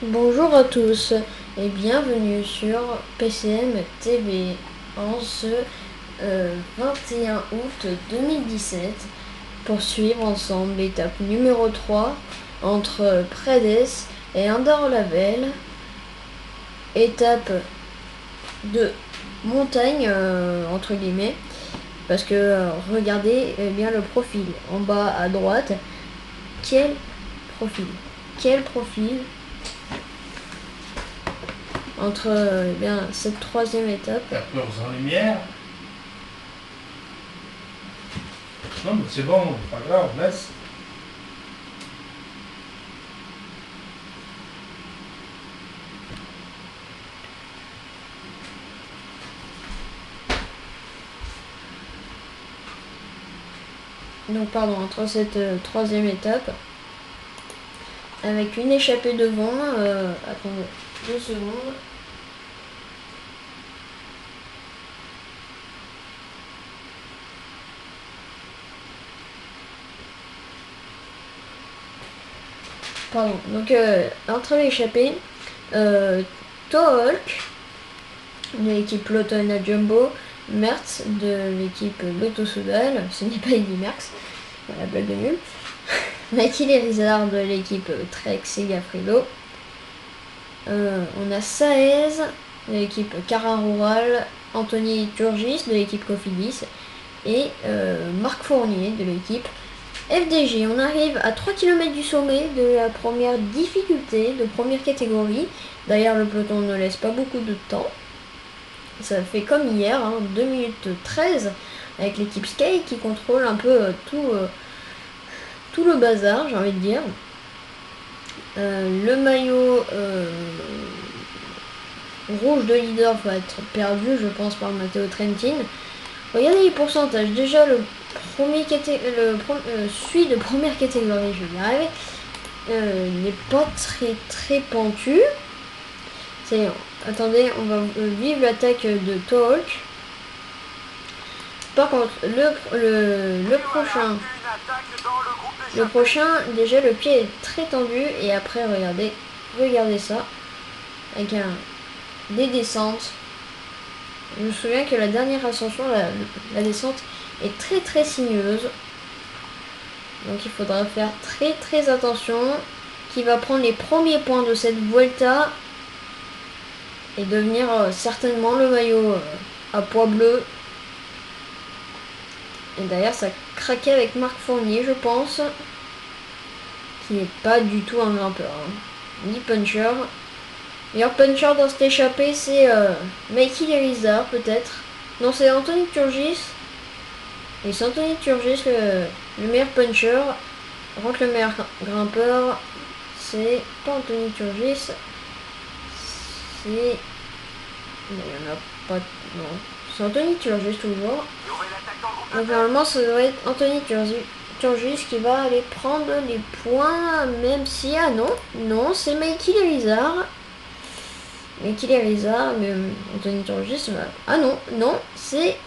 Bonjour à tous et bienvenue sur PCM TV en ce 21 août 2017 pour suivre ensemble l'étape numéro 3 entre Prades et Andorre-la-Belle, étape de montagne entre guillemets, parce que regardez bien le profil en bas à droite. Quel profil entre bien cette troisième étape. T'as peur sans lumière? Non, mais c'est bon, pas grave, laisse. Donc pardon, entre cette troisième étape avec une échappée devant. Attendez 2 secondes. Pardon, donc entre l'échappée, Toholk de l'équipe Lotto à Jumbo, Mertz de l'équipe Lotto Soudal, ce n'est pas Eddy Merckx, voilà, blague de nul. Michael Erizard de l'équipe Trek Segafredo. On a Saez de l'équipe Cara Rural, Anthony Turgis de l'équipe Cofidis et Marc Fournier de l'équipe FDJ. On arrive à 3 km du sommet de la première difficulté, de première catégorie. D'ailleurs, le peloton ne laisse pas beaucoup de temps. Ça fait comme hier, 2 minutes 13 avec l'équipe Sky qui contrôle un peu tout le bazar, j'ai envie de dire. Le maillot rouge de leader va être perdu, je pense, par Matteo Trentin. Regardez les pourcentages. Déjà, celui de première catégorie, je vais y arriver, n'est pas très pentu. Attendez, on va vivre l'attaque de Talk. Par contre, le prochain, déjà le pied est très tendu et après regardez ça, avec des descentes. Je me souviens que la dernière ascension, la descente est très sinueuse. Donc il faudra faire très attention. Qui va prendre les premiers points de cette Vuelta et devenir certainement le maillot à pois bleu. Et d'ailleurs ça craquait avec Marc Fournier, je pense, qui n'est pas du tout un grimpeur, ni puncher. Meilleur puncher dans cette échappée, c'est Michael Erizard, peut-être. Non, c'est Anthony Turgis. Et c'est Anthony Turgis le meilleur puncher. Par contre, le meilleur grimpeur, c'est pas Anthony Turgis. C'est... Il n'y en a pas... Non. C'est Anthony Turgis, toujours. Donc, normalement, ça devrait être Anthony Turgis qui va aller prendre les points, même si... Ah non, c'est Michael Erizard. Michael Erizard, mais Anthony Turgis... Ah non, c'est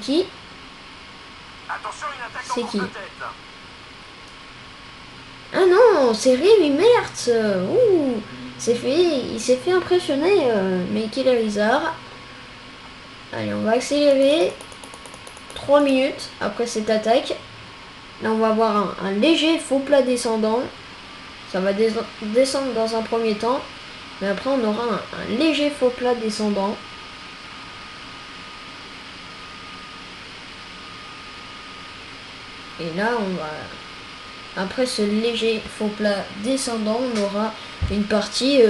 qui? C'est qui? Ah non, c'est Rémi Mertz. Ouh, il s'est fait impressionner, Michael Erizard. Allez, on va accélérer. 3 minutes après cette attaque. Là, on va avoir un léger faux plat descendant. Ça va descendre dans un premier temps. Mais après, on aura un léger faux plat descendant. Et là, après ce léger faux plat descendant, on aura une partie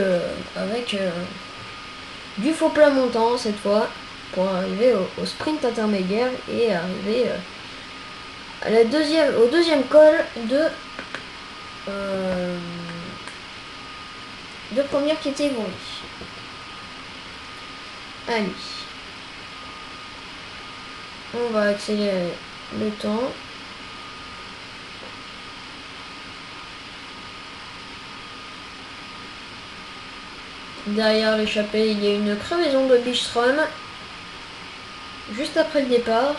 avec du faux plat montant cette fois, pour arriver au sprint intermédiaire et arriver au deuxième col de première catégorie. Allez. On va accélérer le temps. Derrière l'échappée, il y a une crevaison de Bistrom. Juste après le départ.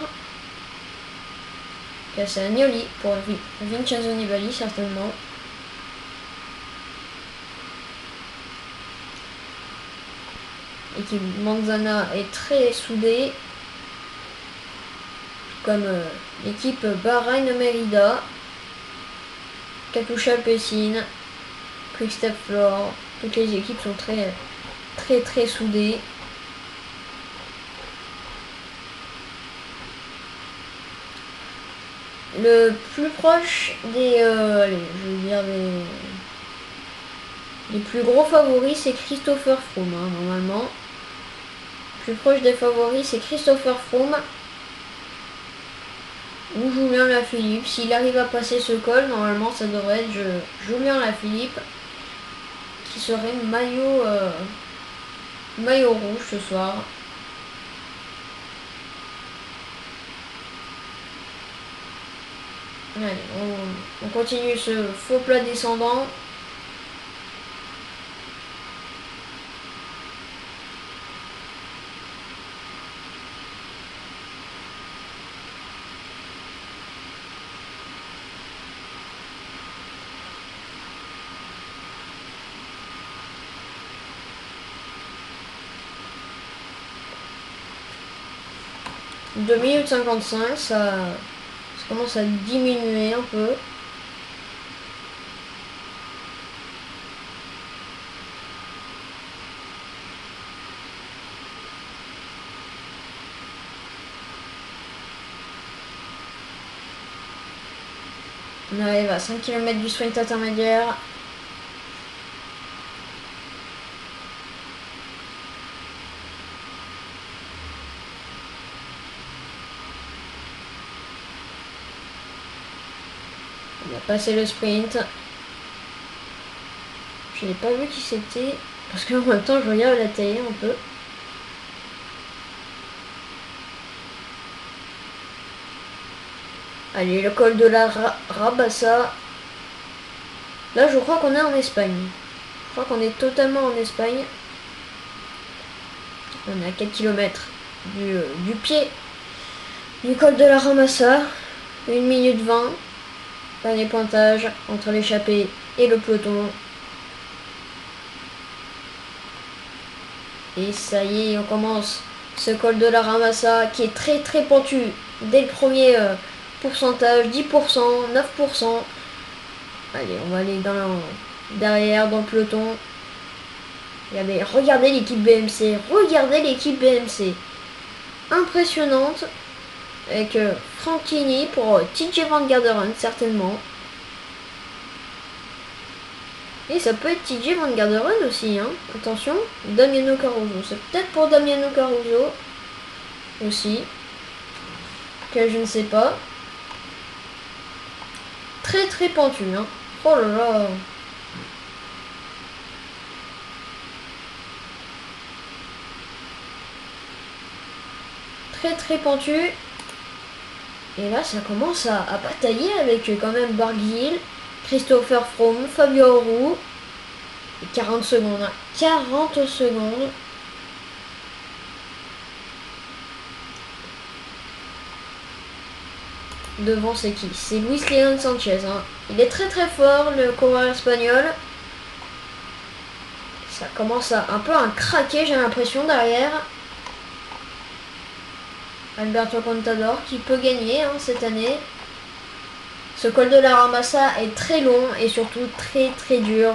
C'est Agnoli pour Vincenzo Nibali, certainement. L'équipe Manzana est très soudée. Comme l'équipe Bahreïn Merida. Katusha Alpecin. Quick-Step Floor. Toutes les équipes sont très soudées. Le plus proche des, allez, je veux dire les plus gros favoris, c'est Christopher Froome, hein, normalement. Le plus proche des favoris, c'est Christopher Froome ou Julien Lafilippe. S'il arrive à passer ce col, normalement, ça devrait être Julien Lafilippe qui serait maillot rouge ce soir. Allez, on continue ce faux plat descendant. « 2 minutes 55, ça commence à diminuer un peu. On arrive à 5 km du sprint intermédiaire. On a passé le sprint. Je n'ai pas vu qui c'était. Parce qu'en même temps, je regarde la télé un peu. Allez, le col de la Rabassa. Là, je crois qu'on est en Espagne. Je crois qu'on est totalement en Espagne. On est à 4 km du pied du col de la Ramassa. 1 minute 20. Dernier pointage entre l'échappée et le peloton. Et ça y est, on commence ce col de la Ramassa qui est très pentu dès le premier pourcentage, 10%, 9%. Allez, on va aller derrière dans le peloton. Regardez l'équipe BMC, regardez l'équipe BMC. Impressionnante. Avec Franchini pour TJ Van Garderen, certainement. Et ça peut être TJ Van Garderen aussi, hein. Attention, Damiano Caruso. C'est peut-être pour Damiano Caruso aussi. Que je ne sais pas. Très pentu, hein. Oh là là. Très pentu. Et là, ça commence à batailler avec quand même Barguil, Christopher Froome, Fabio Aru. 40 secondes. Hein. 40 secondes. Devant, c'est qui? C'est Luis Leon Sanchez. Hein. Il est très fort, le coureur espagnol. Ça commence un peu à craquer, j'ai l'impression, derrière. Alberto Contador qui peut gagner cette année. Ce col de la Ramassa est très long et surtout très dur.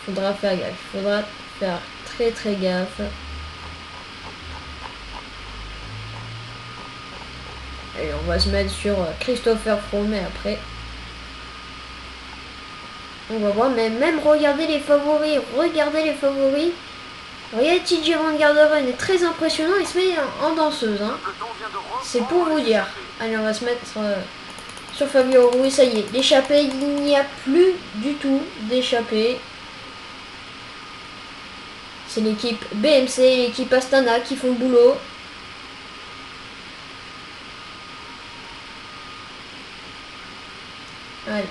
Faudra faire gaffe. Faudra faire très gaffe. Et on va se mettre sur Christopher Froome et après. On va voir, mais même regardez les favoris. Regardez les favoris. Regardez, TJ Van Garderen est très impressionnant, il se met en danseuse. Hein. C'est pour vous dire. Allez, on va se mettre sur Fabio Aru, ça y est. L'échappée, il n'y a plus du tout d'échappée. C'est l'équipe BMC, l'équipe Astana qui font le boulot. Allez,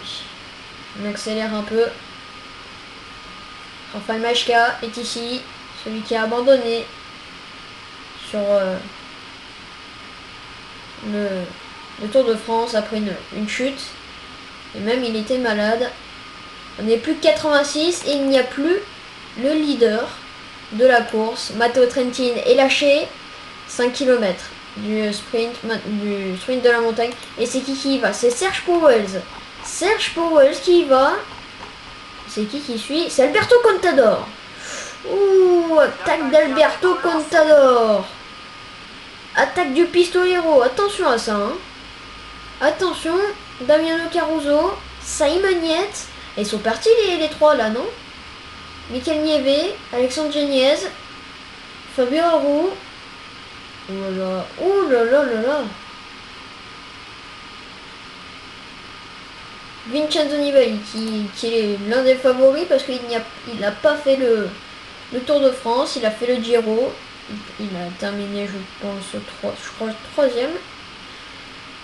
on accélère un peu. Rafael Majka est ici. Celui qui a abandonné sur le Tour de France après une chute. Et même il était malade. On n'est plus que 86 et il n'y a plus le leader de la course. Matteo Trentin est lâché. 5 km du sprint de la montagne. Et c'est qui y va? C'est Serge Pauwels. Serge Pauwels qui y va. C'est qui suit? C'est Alberto Contador. Ouh, attaque d'Alberto Contador. Attaque du Pistolero. Attention à ça. Hein. Attention. Damiano Caruso. Simon Yates. Ils sont partis les trois là, non? Michael Nieve. Alexandre Geniez. Fabio Aru. Oh là là. Vincenzo Nibali qui est l'un des favoris parce qu'il n'a pas fait le Tour de France, il a fait le Giro, il a terminé je crois troisième.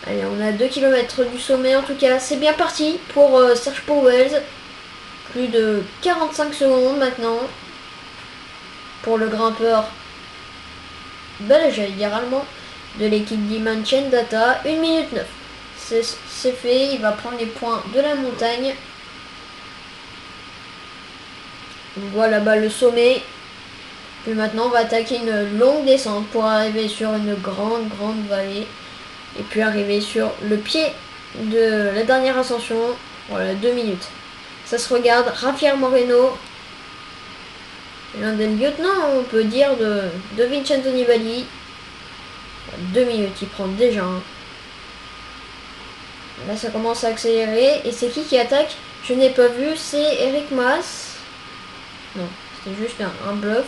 Allez, on a 2 km du sommet en tout cas, c'est bien parti pour Serge Pauwels. Plus de 45 secondes maintenant pour le grimpeur belge, j'allais dire allemand, de l'équipe Dimension Data, 1 minute 9. C'est fait, il va prendre les points de la montagne. On voit là-bas le sommet. Puis maintenant on va attaquer une longue descente pour arriver sur une grande vallée. Et puis arriver sur le pied de la dernière ascension. Voilà, 2 minutes. Ça se regarde, Javier Moreno. L'un des lieutenants, on peut dire, de Vincenzo Nibali. 2 minutes, il prend déjà. Hein. Là, ça commence à accélérer. Et c'est qui attaque? Je n'ai pas vu. C'est Eric Mas. Non, c'était juste un bluff.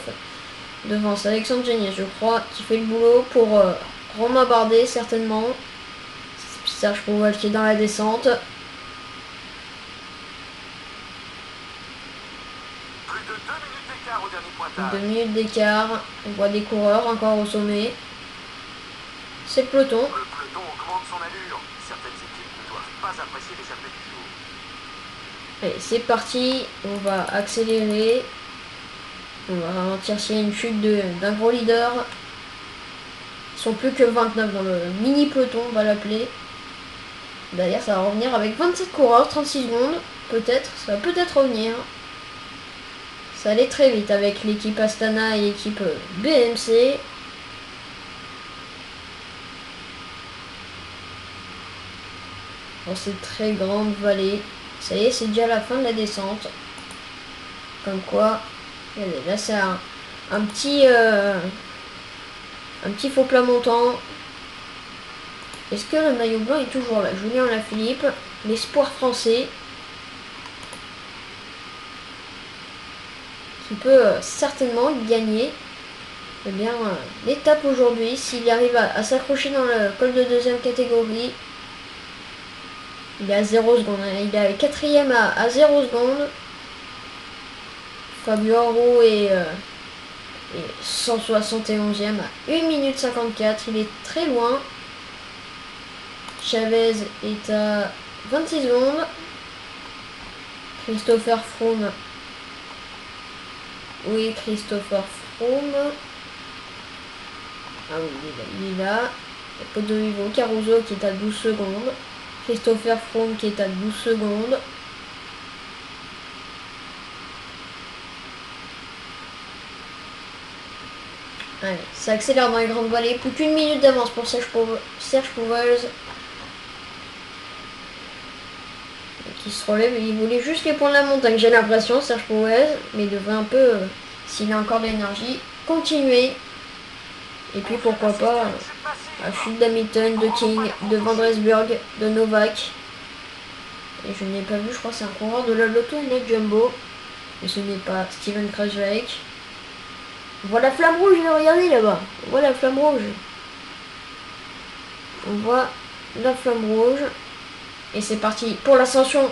Devant, c'est Alexandre Geniez, je crois, qui fait le boulot pour Romain Bardet, certainement. Serge Pauwels qui est dans la descente. Plus de 2 minutes d'écart au dernier pointage. 2 minutes d'écart. On voit des coureurs encore au sommet. C'est le peloton. Le peloton augmente son allure. Certaines équipes ne doivent pas apprécier l'échappée du jour. Allez, c'est parti. On va accélérer. On va ralentir s'il y a une chute d'un gros leader. Ils sont plus que 29 dans le mini peloton, on va l'appeler. D'ailleurs, ça va revenir avec 27 coureurs, 36 secondes. Peut-être, ça va peut-être revenir. Ça allait très vite avec l'équipe Astana et l'équipe BMC. Dans cette très grande vallée. Ça y est, c'est déjà la fin de la descente. Comme quoi, regardez, là c'est un petit faux plat montant. Est-ce que le maillot blanc est toujours là? Julien Lafilippe, l'espoir français. Qui peut certainement gagner l'étape aujourd'hui s'il arrive à s'accrocher dans le col de deuxième catégorie. Il est à 0 secondes, il est quatrième à 0 secondes. Fabio Aru est 171e à 1 minute 54, il est très loin. Chavez est à 26 secondes. Christopher Froome. Oui, Christopher Froome. Ah oui, il est là. Podo Vivo Caruso qui est à 12 secondes. Christopher Froome qui est à 12 secondes. Allez, ça accélère dans les grandes vallées. Plus qu'une minute d'avance pour Serge Pauwels. Qui se relève. Il voulait juste les points de la montagne, j'ai l'impression, Serge Pauwels. Mais il devrait un peu, s'il a encore de l'énergie, continuer. Et puis pourquoi pas la chute d'Hamilton, de King, de Van Dreesburg, de Novak. Et je n'ai pas vu, je crois que c'est un coureur de la Lotto et la Jumbo. Mais ce n'est pas Steven Kruijswijk. On voit la flamme rouge, regardez là-bas. On voit la flamme rouge. On voit la flamme rouge. Et c'est parti pour l'ascension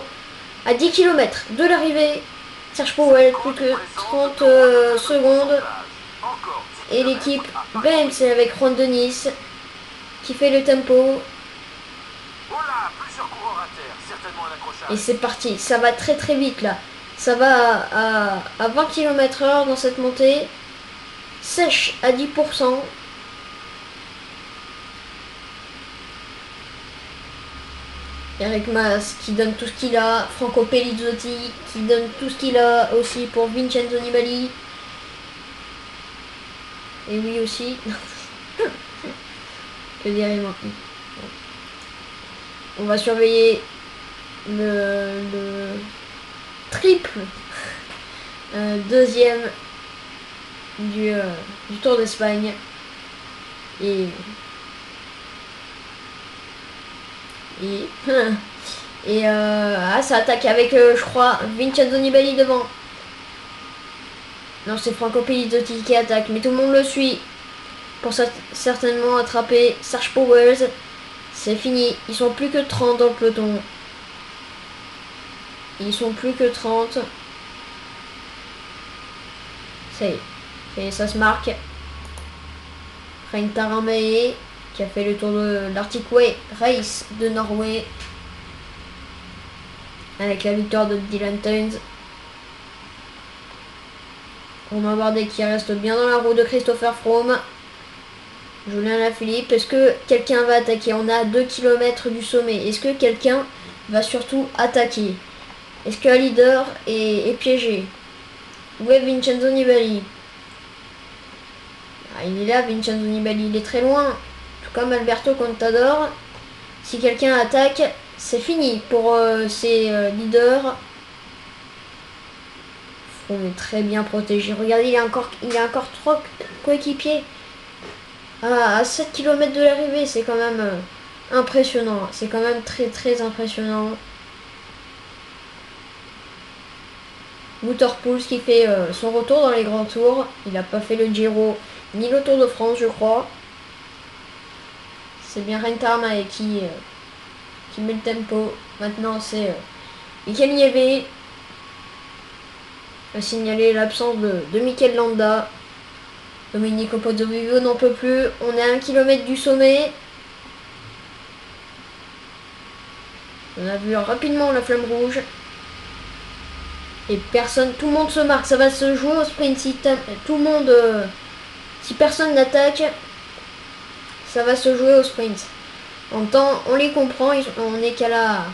à 10 km de l'arrivée. Serge Pauwels, plus que 30 secondes. Et l'équipe BMC avec Juan Denis qui fait le tempo. Et c'est parti, ça va très très vite là. Ça va à 20 km/h dans cette montée. Sèche à 10%. Eric Mas qui donne tout ce qu'il a. Franco Pelizzotti qui donne tout ce qu'il a aussi pour Vincenzo Nibali. Et oui aussi. Que dirais-je maintenant? On va surveiller le triple deuxième du Tour d'Espagne. Et ça attaque avec je crois Vincenzo Nibali devant. Non, c'est Franco Pelizzotti qui attaque, mais tout le monde le suit pour certainement attraper Serge Powers. C'est fini, ils sont plus que 30 dans le peloton. Ils sont plus que 30. Ça y est. Et ça se marque. Rein Taaramäe qui a fait le tour de l'Arctic Way Race de Norway. Avec la victoire de Dylan Teuns. Romain Bardet qui reste bien dans la roue de Christopher Froome. Julien Lafilippe, est-ce que quelqu'un va attaquer? On est à 2 km du sommet. Est-ce que quelqu'un va surtout attaquer? Est-ce qu'un leader est piégé? Où est Vincenzo Nibali? Il est là, Vincenzo Nibali, il est très loin. Tout comme Alberto Contador. Si quelqu'un attaque, c'est fini pour ces leaders. Froome est très bien protégé. Regardez, il y a encore 3 coéquipiers. À 7 km de l'arrivée, c'est quand même impressionnant. C'est quand même très très impressionnant. Wouter Poels qui fait son retour dans les grands tours. Il n'a pas fait le Giro ni le Tour de France, je crois. C'est bien Rein Taaramäe qui met le tempo. Maintenant, c'est Mikel Nieve. A signalé l'absence de Mikel Landa. Domenico Pozzovivo n'en peut plus. On est à 1 km du sommet. On a vu rapidement la flamme rouge. Et personne, tout le monde se marque. Ça va se jouer au sprint. Si tout le monde, si personne n'attaque, ça va se jouer au sprint. En même temps, on les comprend. On n'est qu'à la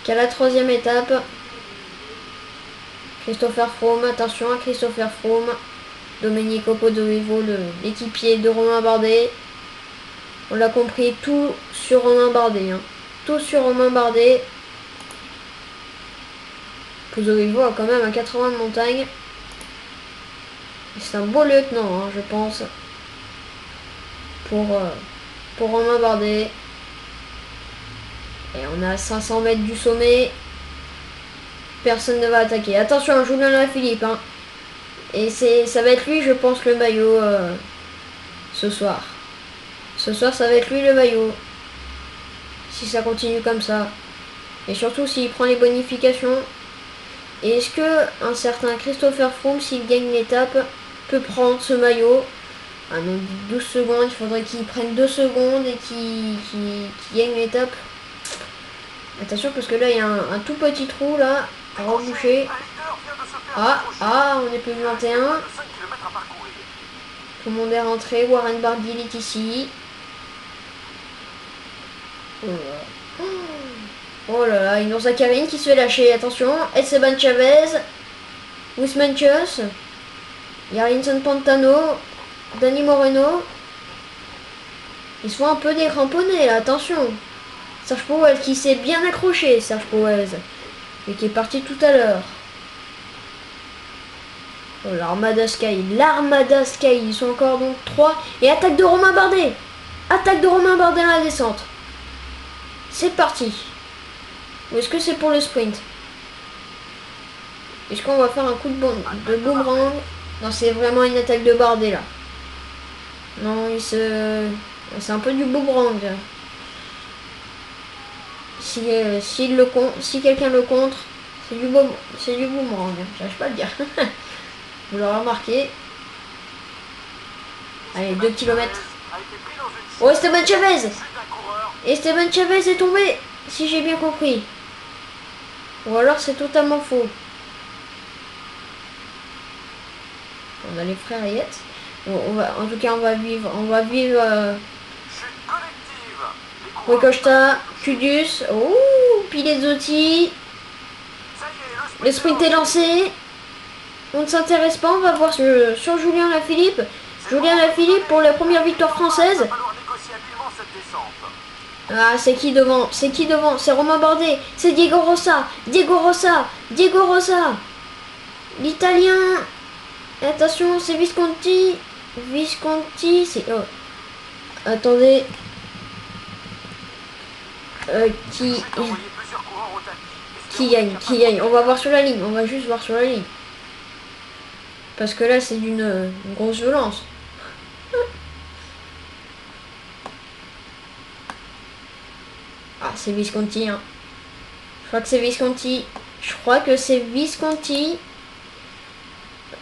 3e étape. Christopher Froome, attention à Christopher Froome. Domenico Pozzovivo, l'équipier de Romain Bardet. On l'a compris, tout sur Romain Bardet. Hein. Tout sur Romain Bardet. Pozzovivo a quand même un 80 de montagne. C'est un beau lieutenant, hein, je pense. Pour Romain Bardet. Et on est à 500 mètres du sommet. Personne ne va attaquer. Attention à Julien Lafilippe. Hein. Et ça va être lui, je pense, le maillot ce soir. Ce soir, ça va être lui le maillot. Si ça continue comme ça. Et surtout s'il prend les bonifications. Et est-ce que un certain Christopher Froome, s'il gagne l'étape, peut prendre ce maillot? Ah non, 12 secondes, il faudrait qu'il prenne 2 secondes et qu'il gagne l'étape. Attention parce que là, il y a un tout petit trou là, à reboucher. On est plus de 21. Tout le monde est rentré. Warren Barguil est ici. Oh là là, Inor Zakharine qui se fait lâcher. Attention, Esteban Chavez. Wisman Chus. Yarlinson Pantano. Dani Moreno. Ils sont un peu décramponnés là, attention. Serge Powell qui s'est bien accroché, Serge Powell. Et qui est parti tout à l'heure. Oh, l'Armada Sky, ils sont encore donc 3. Et attaque de Romain Bardet. Attaque de Romain Bardet à la descente. C'est parti. Ou est-ce que c'est pour le sprint? Est-ce qu'on va faire un coup de boomerang? Non, c'est vraiment une attaque de Bardet là. Non, c'est un peu du boomerang. Si quelqu'un le contre, c'est du boomerang. J'arrive pas à le dire. Vous l'aurez remarqué. Allez, 2 km. Oh, Esteban Chavez! Esteban Chavez est tombé, si j'ai bien compris. Ou alors c'est totalement faux. On a les frères Hayet. En tout cas, on va vivre. Rui Costa, Kudus. Oh, Pilezzotti. Ça y est, Le sprint est lancé. On ne s'intéresse pas, on va voir sur Julien Lafilippe. Julien Lafilippe pour la première victoire française. Il va falloir négocier habilement cette descente. Ah, c'est qui devant? C'est qui devant? C'est Romain Bardet. C'est Diego Rossa. Diego Rossa. Diego Rossa. L'Italien. Attention, c'est Visconti. Visconti, c'est... Oh. Attendez. Qui... J'ai envoyé plusieurs coureurs au tapis. Qui gagne? Qui gagne? On va voir sur la ligne. On va juste voir sur la ligne. Parce que là, c'est d'une grosse violence. Ah, c'est Visconti, hein. Je crois que c'est Visconti. Je crois que c'est Visconti.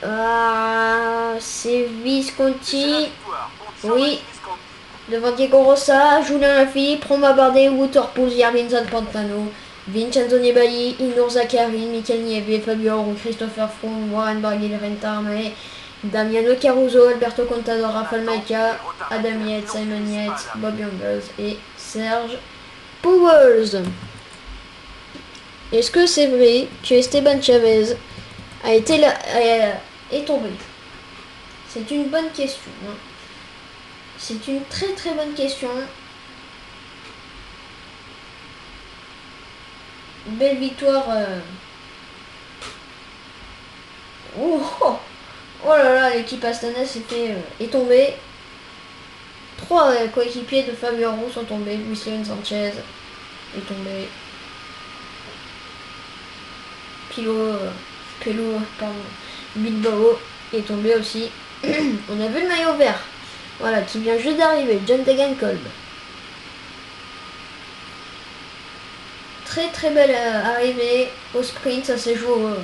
Ah, c'est Visconti. Oui. Devant Diego Rossa, Julien Lafilippe, Romain Bardet, Wouter Pouzier, Vincent Pantano, Vincenzo Nibali, Ilnur Zakarin, Michael Nieve, Fabio Aru, Christopher Froome, Warren Barguil, Renta Armé, Damiano Caruso, Alberto Contador, Rafael Maika, Adam Yates, Simon Yates, Bob Jungels et Serge Powers. Est-ce que c'est vrai que Esteban Chavez a été là, est tombé? C'est une bonne question. Hein. C'est une très très bonne question. Belle victoire. Oh, oh, oh là là, l'équipe Astana est tombée. 3 coéquipiers de Fabio Aru sont tombés. Luis Leon Sanchez est tombé. Pelo, pardon, Bilbao est tombé aussi. On a vu le maillot vert. Voilà, qui vient juste d'arriver. John Degenkolb. Très très belle arrivée au sprint. Ça s'est joué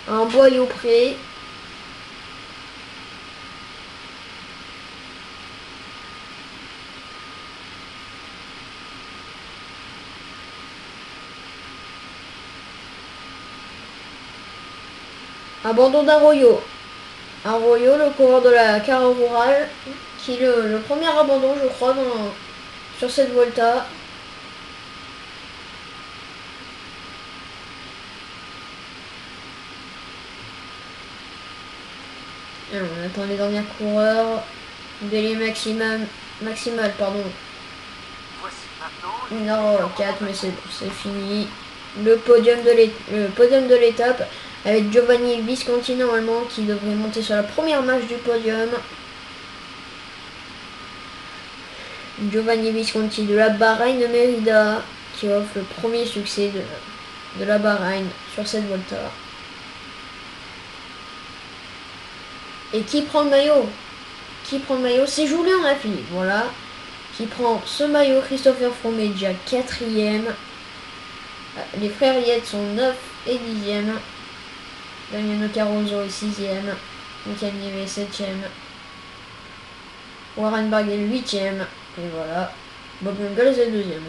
à un boyau près. Abandon d'Arroyo. Arroyo, le coureur de la Carrera Rural, qui est le premier abandon, je crois, sur cette Volta. Alors, on attend les derniers coureurs. Délai maximal, pardon. Voici 1h04, mais c'est fini. Le podium de l'étape. Avec Giovanni Visconti normalement qui devrait monter sur la première marche du podium. Giovanni Visconti de la Bahreïn de Merida qui offre le premier succès de la Bahreïn sur cette Volta. Et qui prend le maillot? Qui prend le maillot? C'est Julien Lafilippe, voilà. Qui prend ce maillot. Christopher Froome est déjà 4e. Les frères Yates sont 9 et 10e. Damiano Caruso est 6e, Michael Nieve 7e, Warren Barguil 8e, et voilà, Bob Jungels est 2e.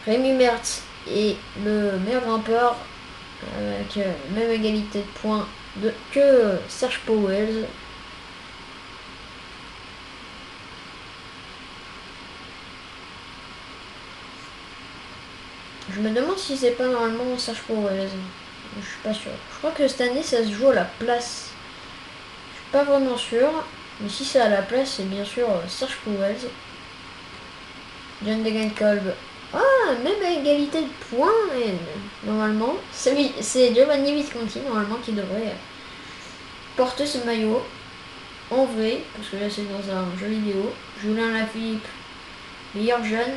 Rémi Mertz est le meilleur grimpeur, avec même égalité de points que Serge Powell. Je me demande si c'est pas normalement Serge Powell. Je suis pas sûr. Je crois que cette année ça se joue à la place. Je suis pas vraiment sûr. Mais si c'est à la place, c'est bien sûr Serge Powell. John Degenkolb. Ah, même à égalité de points. Et, normalement, c'est Giovanni Visconti normalement qui devrait porter ce maillot. En vrai, parce que là c'est dans un jeu vidéo. Julien Lafilippe, meilleur jeune.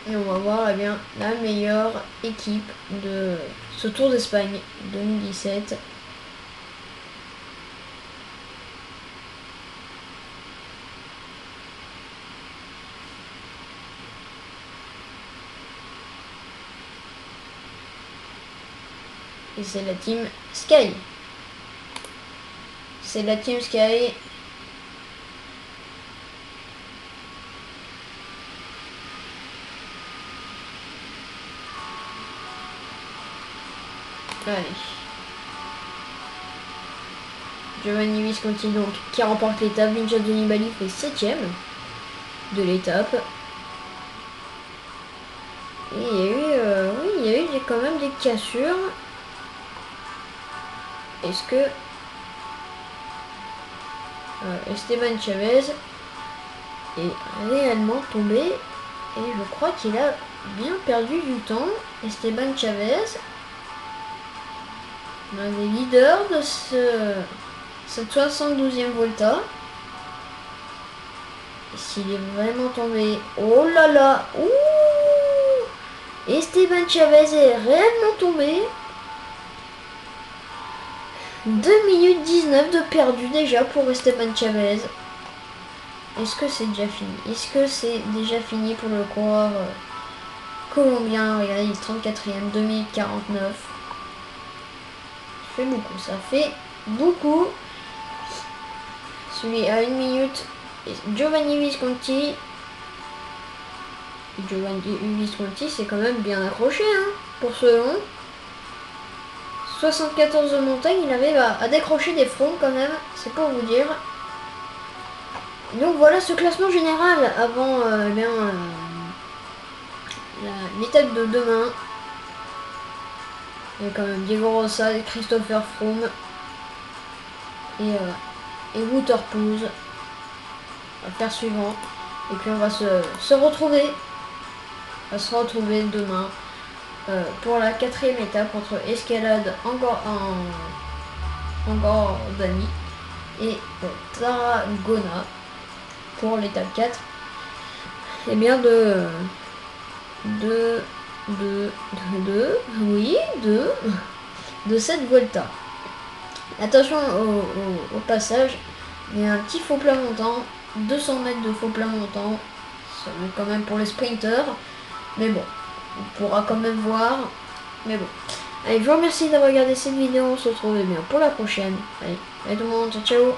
Et on va voir eh bien, la meilleure équipe de ce Tour d'Espagne 2017. Et c'est la team Sky. C'est la team Sky. Allez. Giovanni Visconti donc qui remporte l'étape. Vincenzo Nibali fait 7ème de l'étape. Et il y a eu, oui, il y a eu quand même des cassures. Est-ce que Esteban Chavez est réellement tombé? Et je crois qu'il a bien perdu du temps. Esteban Chavez, l'un des leaders de cette 72e Volta. S'il est vraiment tombé, oh là là, ouh, Esteban Chavez est réellement tombé. 2 minutes 19 de perdu déjà pour Esteban Chavez. Est-ce que c'est déjà fini? Est-ce que c'est déjà fini pour le coureur colombien? Regardez, il est 34ème, 2 minutes 49. Ça fait beaucoup, ça fait beaucoup. Celui à 1 minute, Giovanni Visconti. Giovanni Visconti, c'est quand même bien accroché hein, pour ce long. 74 de montagne, il avait à décrocher des fronts quand même, c'est pour vous dire. Donc voilà ce classement général avant l'étape de demain. Il y a quand même Diego Rosa, Christopher Froome et Wouter Poels. Affaire suivante. Et puis on va se retrouver. On va se retrouver demain pour la 4e étape entre Escalade en Jordanie et Tarragona pour l'étape 4. Et bien de cette Volta. Attention au passage, il y a un petit faux plat montant, 200 mètres de faux plat montant, ça va quand même pour les sprinters, mais bon, on pourra quand même voir, mais bon. Allez, je vous remercie d'avoir regardé cette vidéo, on se retrouve bien pour la prochaine. Allez tout le monde, ciao ciao.